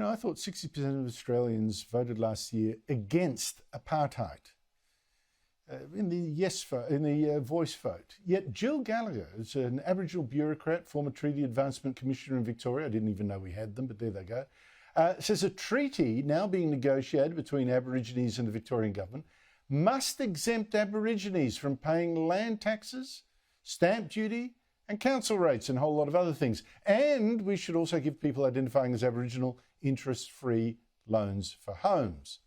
I thought 60% of Australians voted last year against apartheid in the yes vote, in the voice vote. Yet Jill Gallagher is an Aboriginal bureaucrat, former Treaty Advancement Commissioner in Victoria. I didn't even know we had them, but there they go. Says a treaty now being negotiated between Aborigines and the Victorian government must exempt Aborigines from paying land taxes, stamp duty, and council rates and a whole lot of other things. And we should also give people identifying as Aboriginal interest-free loans for homes.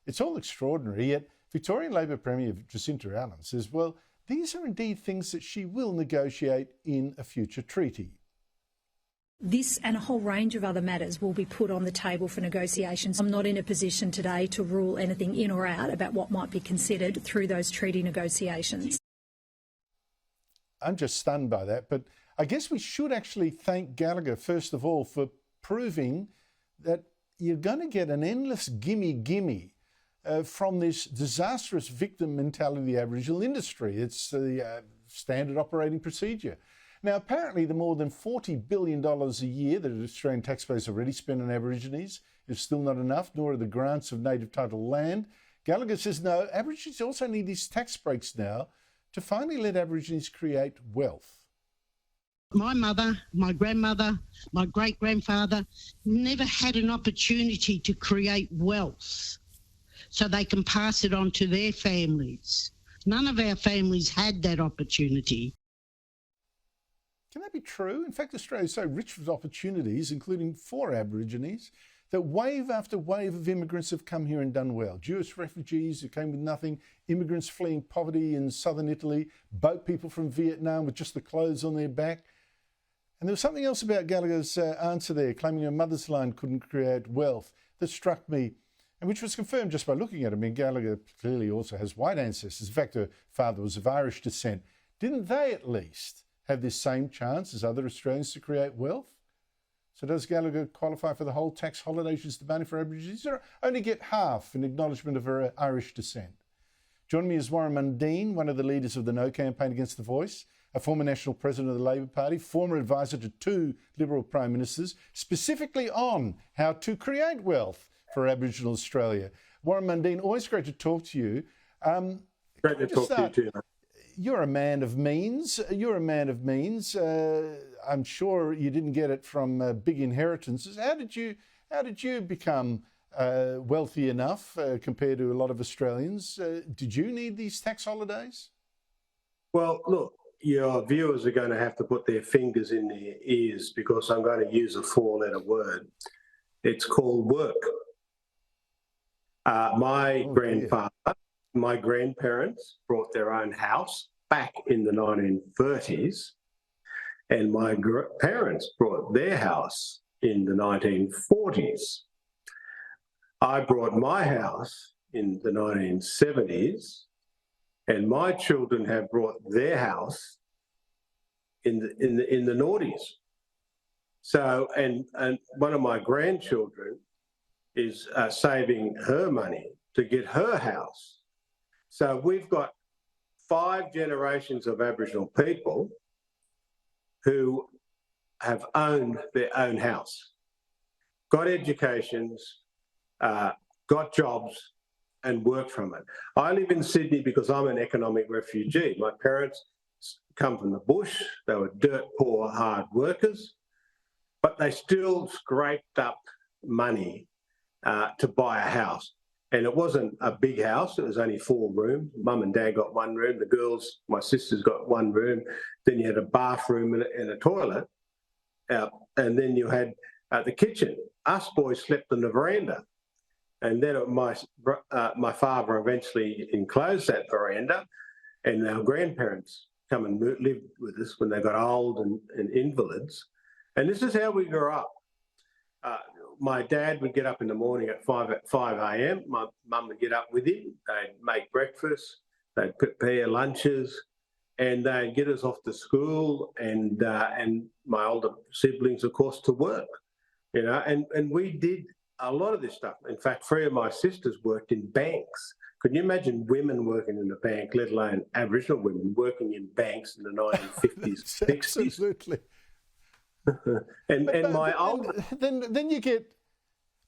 It's all extraordinary, yet Victorian Labor Premier Jacinta Allan says, well, these are indeed things that she will negotiate in a future treaty. This and a whole range of other matters will be put on the table for negotiations. I'm not in a position today to rule anything in or out about what might be considered through those treaty negotiations. I'm just stunned by that, but I guess we should actually thank Gallagher, first of all, for proving that you're going to get an endless gimme from this disastrous victim mentality of the Aboriginal industry. It's the standard operating procedure. Now, apparently the more than $40 billion a year that Australian taxpayers already spend on Aborigines is still not enough, nor are the grants of native title land. Gallagher says, no, Aborigines also need these tax breaks now to finally let Aborigines create wealth. My mother, my grandmother, my great-grandfather never had an opportunity to create wealth so they can pass it on to their families. None of our families had that opportunity. Can that be true? In fact, Australia is so rich with opportunities, including for Aborigines, that wave after wave of immigrants have come here and done well. Jewish refugees who came with nothing, immigrants fleeing poverty in southern Italy, boat people from Vietnam with just the clothes on their back. And there was something else about Gallagher's answer there, claiming her mother's line couldn't create wealth, that struck me, and which was confirmed just by looking at him. I mean, Gallagher clearly also has white ancestors. In fact, her father was of Irish descent. Didn't they at least have this same chance as other Australians to create wealth? So does Gallagher qualify for the whole tax holiday she's demanding for Aborigines, or only get half in acknowledgement of her Irish descent? Joining me is Warren Mundine, one of the leaders of the No campaign against the Voice, a former national president of the Labor Party, former advisor to 2 Liberal Prime Ministers, specifically on how to create wealth for Aboriginal Australia. Warren Mundine, always great to talk to you. Great to talk to you too. You're a man of means. I'm sure you didn't get it from big inheritances. How did you become wealthy enough compared to a lot of Australians? Did you need these tax holidays? Well, look, your viewers are going to have to put their fingers in their ears because I'm going to use a 4-letter word. It's called work. My grandparents brought their own house back in the 1930s, and my parents brought their house in the 1940s. I brought my house in the 1970s, and my children have brought their house in the noughties. So, and one of my grandchildren is saving her money to get her house. So we've got 5 generations of Aboriginal people who have owned their own house, got educations, got jobs, and worked from it. I live in Sydney because I'm an economic refugee. My parents come from the bush. They were dirt poor, hard workers, but they still scraped up money to buy a house. And it wasn't a big house. It was only 4 rooms. Mum and Dad got 1 room. The girls, my sisters, got 1 room. Then you had a bathroom and a toilet. And then you had the kitchen. Us boys slept on the veranda. And then my father eventually enclosed that veranda, and our grandparents come and lived with us when they got old and invalids. And this is how we grew up. My dad would get up in the morning at 5 a.m. My mum would get up with him. They'd make breakfast. They'd prepare lunches, and they'd get us off to school. And my older siblings, of course, to work. You know, and we did a lot of this stuff. In fact, 3 of my sisters worked in banks. Can you imagine women working in a bank, let alone Aboriginal women working in banks in the 1950s, 60s? Absolutely. Then you get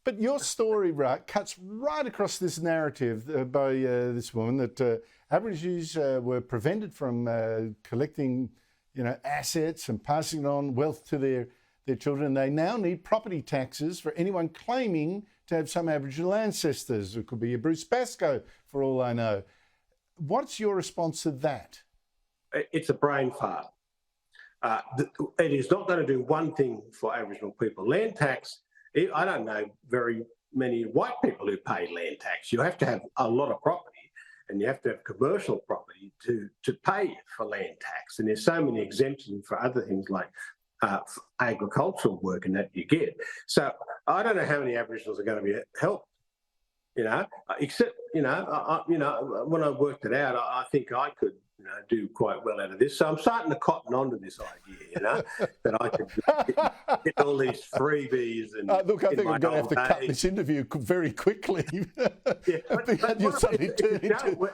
But your story, right, cuts right across this narrative by this woman that Aborigines were prevented from collecting, assets and passing on wealth to their children. They now need property taxes for anyone claiming to have some Aboriginal ancestors. It could be a Bruce Pascoe, for all I know. What's your response to that? It's a brain fart. It is not going to do one thing for Aboriginal people. Land tax, I don't know very many white people who pay land tax. You have to have a lot of property and you have to have commercial property to pay for land tax. And there's so many exemptions for other things like agricultural work and that you get. So I don't know how many Aboriginals are going to be helped, except, when I worked it out, I think I could do quite well out of this. So I'm starting to cotton onto this idea, that I could get all these freebies. And look, I think I'm going to have to cut this interview very quickly. Yeah,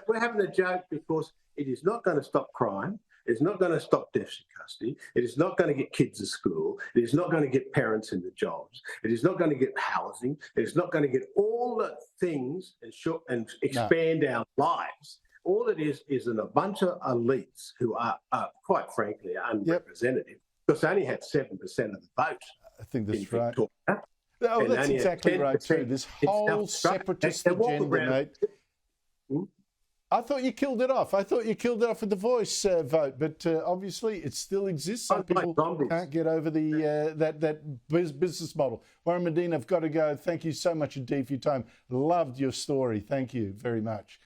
we're having a joke because it is not going to stop crime. It's not going to stop deaths in custody. It is not going to get kids to school. It is not going to get parents into jobs. It is not going to get housing. It is not going to get all the things and expand our lives. All it is a bunch of elites who are quite frankly, unrepresentative because they only had 7% of the vote. I think that's right. Victoria, oh, that's exactly right too. This whole separatist agenda, mate. I thought you killed it off. I thought you killed it off with the voice vote, but obviously it still exists. Some people can't get over the that business model. Warren Mundine, I've got to go. Thank you so much indeed for your time. Loved your story. Thank you very much.